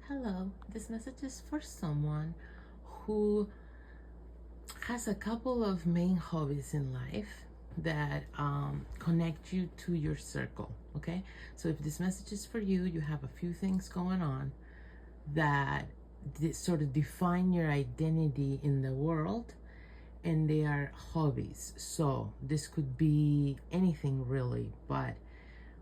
Hello, this message is for someone who has a couple of main hobbies in life that connect you to your circle. Okay, so if this message is for you, you have a few things going on that sort of define your identity in the world, and they are hobbies. So this could be anything really, but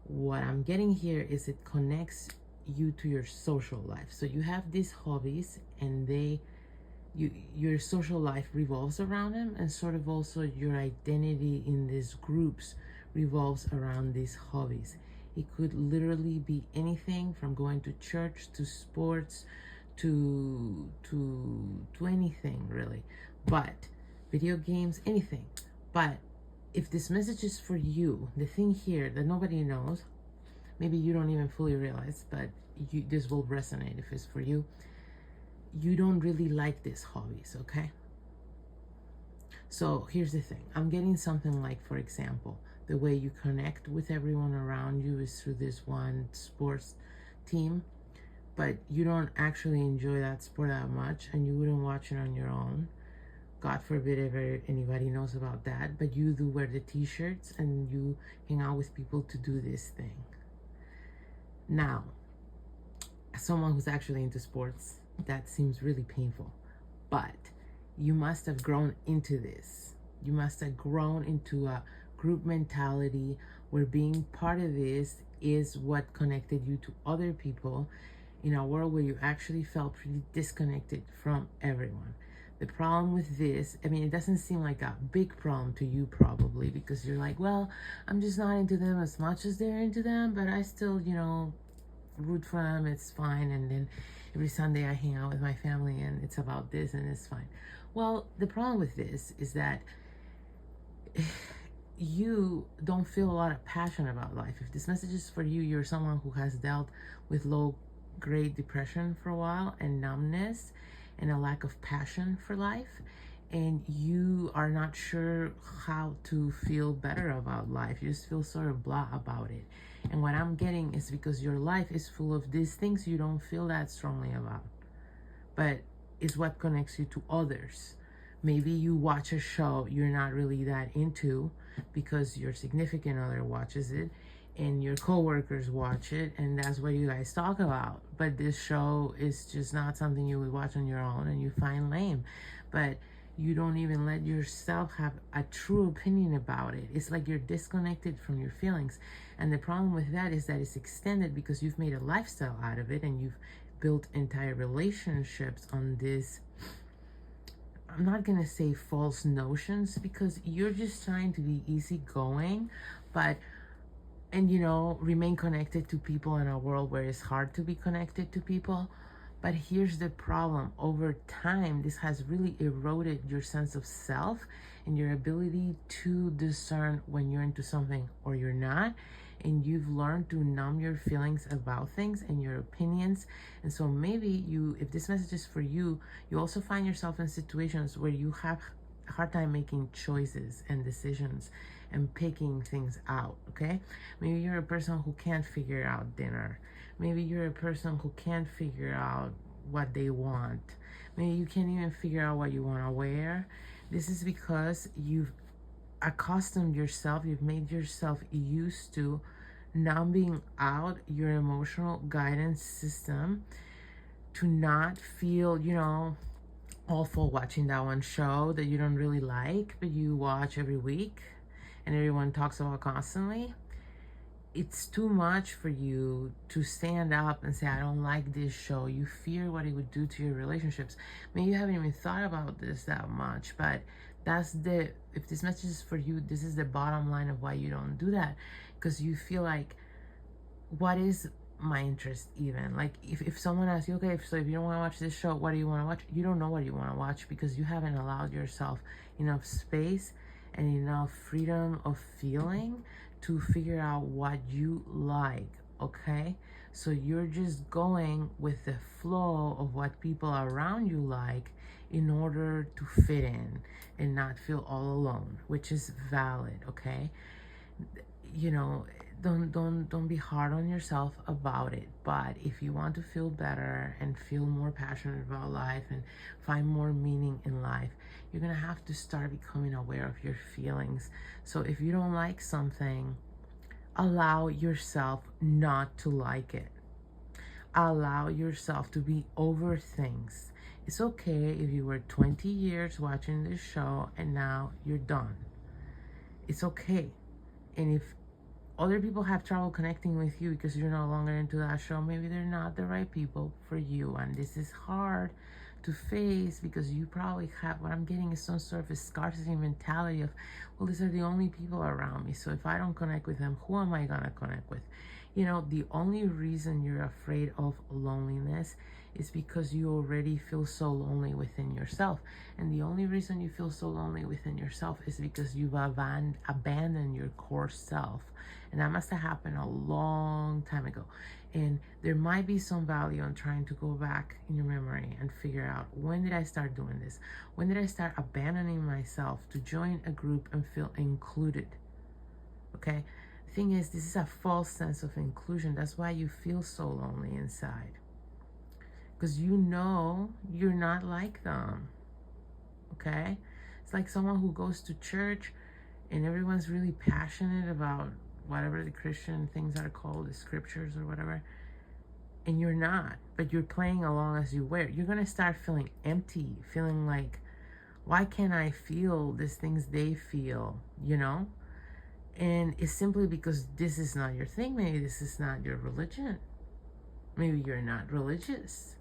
what I'm getting here is it connects you to your social life. So you have these hobbies, and your social life revolves around them, and sort of also your identity in these groups revolves around these hobbies. It could literally be anything from going to church to sports to anything really, but video games, anything. But if this message is for you, the thing here that nobody knows, maybe you don't even fully realize, but this will resonate if it's for you. You don't really like these hobbies, okay? So here's the thing. I'm getting something like, for example, the way you connect with everyone around you is through this one sports team, but you don't actually enjoy that sport that much, and you wouldn't watch it on your own. God forbid ever anybody knows about that, but you do wear the t-shirts and you hang out with people to do this thing. Now, as someone who's actually into sports, that seems really painful, but you must have grown into this. You must have grown into a group mentality where being part of this is what connected you to other people in a world where you actually felt pretty disconnected from everyone. The problem with this, I mean, it doesn't seem like a big problem to you probably, because you're like, well, I'm just not into them as much as they're into them, but I still, root for them, it's fine. And then every Sunday I hang out with my family and it's about this and it's fine. Well, the problem with this is that you don't feel a lot of passion about life. If this message is for you, you're someone who has dealt with low grade depression for a while, and numbness, and a lack of passion for life, and you are not sure how to feel better about life. You just feel sort of blah about it. And what I'm getting is because your life is full of these things you don't feel that strongly about, but it's what connects you to others. Maybe you watch a show you're not really that into because your significant other watches it and your coworkers watch it, and that's what you guys talk about. But this show is just not something you would watch on your own and you find lame. But you don't even let yourself have a true opinion about it. It's like you're disconnected from your feelings. And the problem with that is that it's extended because you've made a lifestyle out of it, and you've built entire relationships on this, I'm not gonna say false notions, because you're just trying to be easygoing, but remain connected to people in a world where it's hard to be connected to people. But here's the problem. Over time, this has really eroded your sense of self and your ability to discern when you're into something or you're not. And you've learned to numb your feelings about things and your opinions. And so maybe if this message is for you, you also find yourself in situations where you have a hard time making choices and decisions and picking things out, okay? Maybe you're a person who can't figure out dinner. Maybe you're a person who can't figure out what they want. Maybe you can't even figure out what you want to wear. This is because you've accustomed yourself, you've made yourself used to numbing out your emotional guidance system to not feel, awful watching that one show that you don't really like, but you watch every week and everyone talks about constantly. It's too much for you to stand up and say, I don't like this show. You fear what it would do to your relationships. Maybe you haven't even thought about this that much, but if this message is for you, this is the bottom line of why you don't do that. Because you feel like, what is my interest even? Like if someone asks you, okay, so if you don't want to watch this show, what do you want to watch? You don't know what you want to watch because you haven't allowed yourself enough space and enough freedom of feeling to figure out what you like, okay? So you're just going with the flow of what people around you like in order to fit in and not feel all alone, which is valid, okay? don't be hard on yourself about it. But if you want to feel better and feel more passionate about life and find more meaning in life, you're gonna have to start becoming aware of your feelings. So if you don't like something, allow yourself not to like it. Allow yourself to be over things. It's okay if you were 20 years watching this show and now you're done. It's okay. And if other people have trouble connecting with you because you're no longer into that show, maybe they're not the right people for you. And this is hard to face because you probably have, what I'm getting is some sort of a scarcity mentality of, well, these are the only people around me. So if I don't connect with them, who am I going to connect with? You know, the only reason you're afraid of loneliness is because you already feel so lonely within yourself. And the only reason you feel so lonely within yourself is because you've abandoned your core self. And that must have happened a long time ago. And there might be some value in trying to go back in your memory and figure out, when did I start doing this? When did I start abandoning myself to join a group and feel included? Okay? The thing is, this is a false sense of inclusion. That's why you feel so lonely inside. Because you know you're not like them. Okay? It's like someone who goes to church and everyone's really passionate about whatever the Christian things are called, the scriptures or whatever, and you're not, but you're playing along as you wear. You're going to start feeling empty, feeling like, why can't I feel these things they feel, you know? And it's simply because this is not your thing. Maybe this is not your religion. Maybe you're not religious.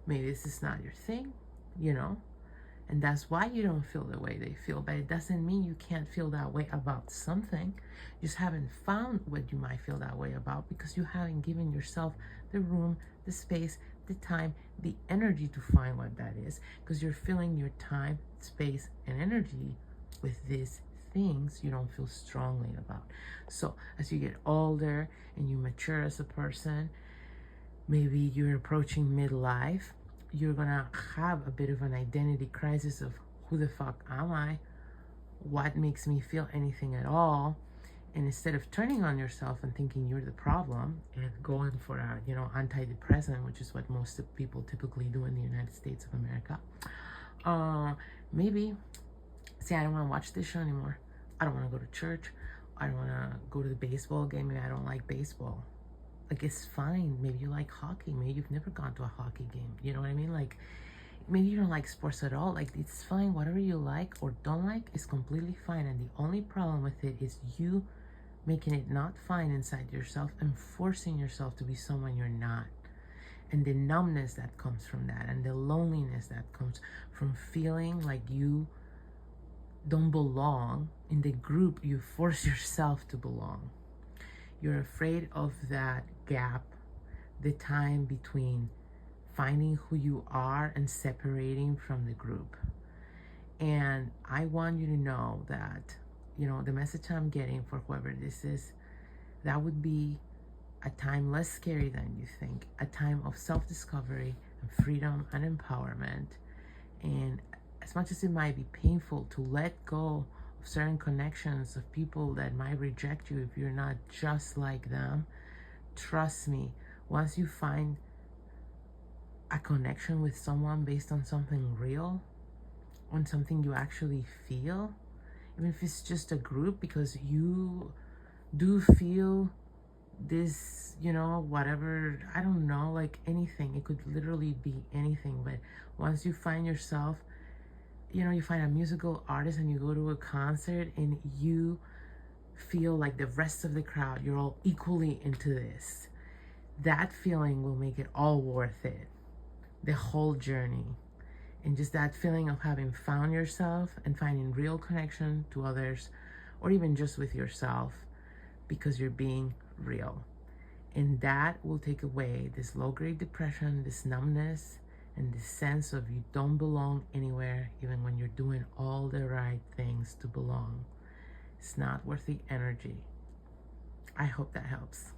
Maybe this is not your thing, you know? And that's why you don't feel the way they feel. But it doesn't mean you can't feel that way about something. You just haven't found what you might feel that way about because you haven't given yourself the room, the space, the time, the energy to find what that is. Because you're filling your time, space, and energy with these things you don't feel strongly about. So as you get older and you mature as a person, maybe you're approaching midlife, you're gonna have a bit of an identity crisis of, who the fuck am I? What makes me feel anything at all? And instead of turning on yourself and thinking you're the problem and going for a, antidepressant, which is what most people typically do in the United States of America, maybe say, I don't want to watch this show anymore. I don't want to go to church. I don't want to go to the baseball game. Maybe I don't like baseball. Like, it's fine. Maybe you like hockey. Maybe you've never gone to a hockey game. You know what I mean? Like, maybe you don't like sports at all. Like, it's fine. Whatever you like or don't like is completely fine. And the only problem with it is you making it not fine inside yourself and forcing yourself to be someone you're not. And the numbness that comes from that, and the loneliness that comes from feeling like you don't belong in the group you force yourself to belong. You're afraid of that gap, the time between finding who you are and separating from the group. And I want you to know that, the message I'm getting for whoever this is, that would be a time less scary than you think, a time of self-discovery and freedom and empowerment. And as much as it might be painful to let go of certain connections of people that might reject you if you're not just like them, trust me, once you find a connection with someone based on something real, on something you actually feel, even if it's just a group, because you do feel this, whatever, I don't know, like anything, it could literally be anything. But once you find yourself, you find a musical artist and you go to a concert and you feel like the rest of the crowd, you're all equally into this, that feeling will make it all worth it, the whole journey. And just that feeling of having found yourself and finding real connection to others, or even just with yourself, because you're being real. And that will take away this low-grade depression, this numbness, and this sense of you don't belong anywhere, even when you're doing all the right things to belong. It's not worth the energy. I hope that helps.